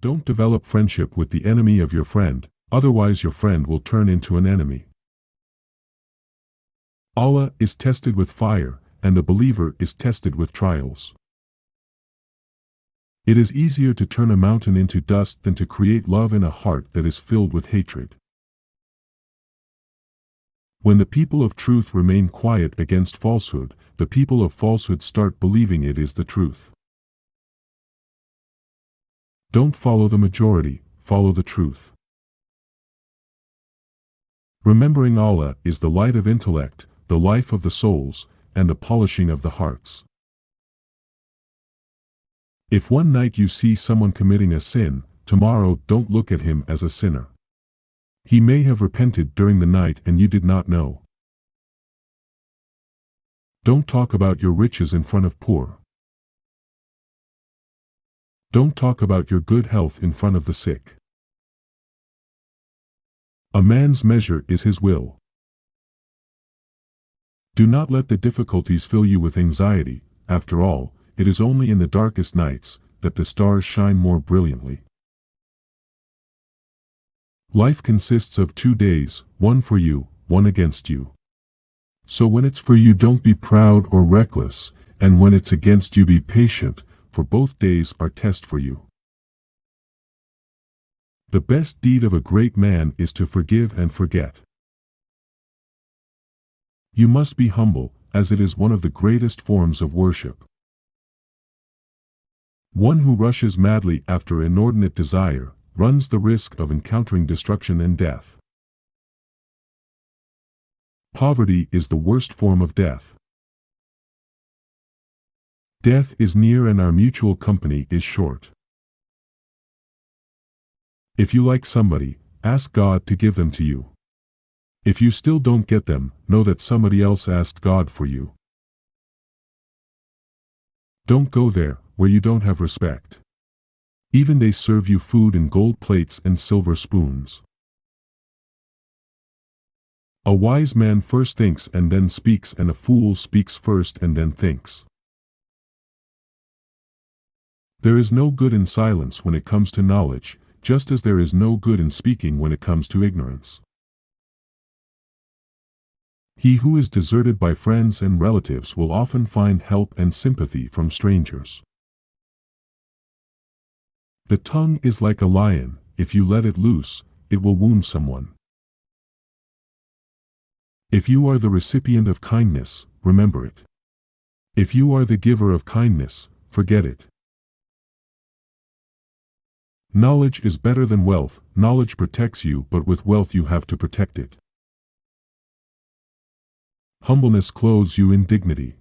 Don't develop friendship with the enemy of your friend, otherwise your friend will turn into an enemy. Allah is tested with fire, and the believer is tested with trials. It is easier to turn a mountain into dust than to create love in a heart that is filled with hatred. When the people of truth remain quiet against falsehood, the people of falsehood start believing it is the truth. Don't follow the majority, follow the truth. Remembering Allah is the light of intellect, the life of the souls, and the polishing of the hearts. If one night you see someone committing a sin, tomorrow don't look at him as a sinner. He may have repented during the night and you did not know. Don't talk about your riches in front of poor. Don't talk about your good health in front of the sick. A man's measure is his will. Do not let the difficulties fill you with anxiety. After all, it is only in the darkest nights that the stars shine more brilliantly. Life consists of 2 days, one for you, one against you. So when it's for you, don't be proud or reckless, and when it's against you, be patient, for both days are test for you. The best deed of a great man is to forgive and forget. You must be humble, as it is one of the greatest forms of worship. One who rushes madly after inordinate desire runs the risk of encountering destruction and death. Poverty is the worst form of death. Death is near and our mutual company is short. If you like somebody, ask God to give them to you. If you still don't get them, know that somebody else asked God for you. Don't go there, where you don't have respect. Even they serve you food in gold plates and silver spoons. A wise man first thinks and then speaks, and a fool speaks first and then thinks. There is no good in silence when it comes to knowledge, just as there is no good in speaking when it comes to ignorance. He who is deserted by friends and relatives will often find help and sympathy from strangers. The tongue is like a lion, if you let it loose, it will wound someone. If you are the recipient of kindness, remember it. If you are the giver of kindness, forget it. Knowledge is better than wealth. Knowledge protects you, but with wealth you have to protect it. Humbleness clothes you in dignity.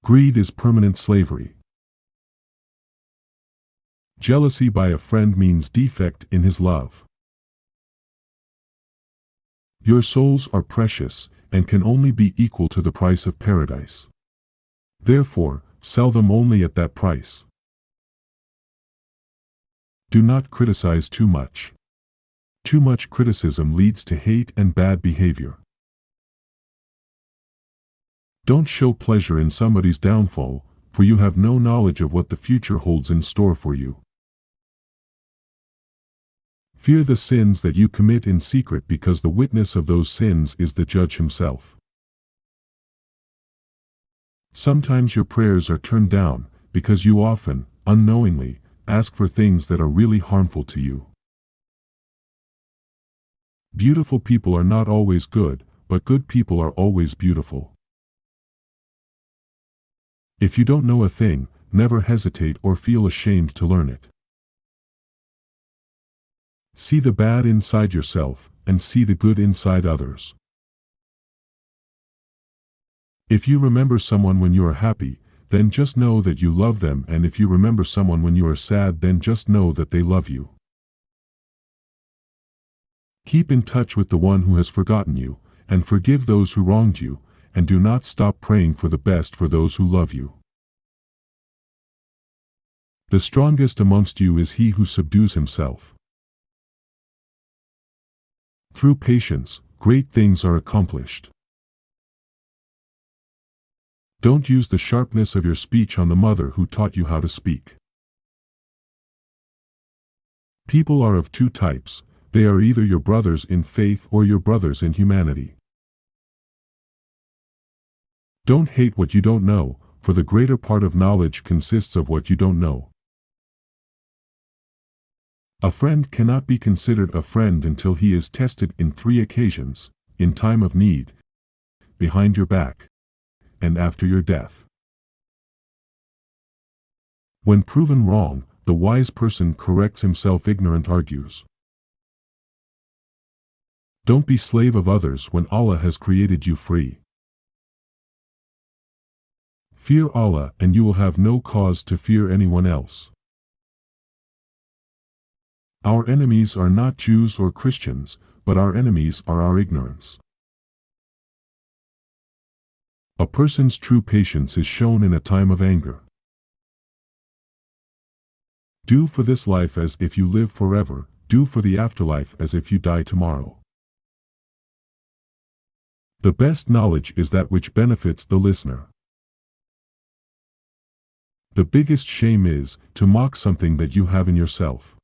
Greed is permanent slavery. Jealousy by a friend means defect in his love. Your souls are precious, and can only be equal to the price of paradise. Therefore, sell them only at that price. Do not criticize too much. Too much criticism leads to hate and bad behavior. Don't show pleasure in somebody's downfall, for you have no knowledge of what the future holds in store for you. Fear the sins that you commit in secret, because the witness of those sins is the judge himself. Sometimes your prayers are turned down, because you often, unknowingly, ask for things that are really harmful to you. Beautiful people are not always good, but good people are always beautiful. If you don't know a thing, never hesitate or feel ashamed to learn it. See the bad inside yourself, and see the good inside others. If you remember someone when you are happy, then just know that you love them, and if you remember someone when you are sad, then just know that they love you. Keep in touch with the one who has forgotten you, and forgive those who wronged you, and do not stop praying for the best for those who love you. The strongest amongst you is he who subdues himself. Through patience, great things are accomplished. Don't use the sharpness of your speech on the mother who taught you how to speak. People are of two types, they are either your brothers in faith or your brothers in humanity. Don't hate what you don't know, for the greater part of knowledge consists of what you don't know. A friend cannot be considered a friend until he is tested in 3 occasions, in time of need, behind your back, and after your death. When proven wrong, the wise person corrects himself, ignorant argues. Don't be slave of others when Allah has created you free. Fear Allah and you will have no cause to fear anyone else. Our enemies are not Jews or Christians, but our enemies are our ignorance. A person's true patience is shown in a time of anger. Do for this life as if you live forever, do for the afterlife as if you die tomorrow. The best knowledge is that which benefits the listener. The biggest shame is to mock something that you have in yourself.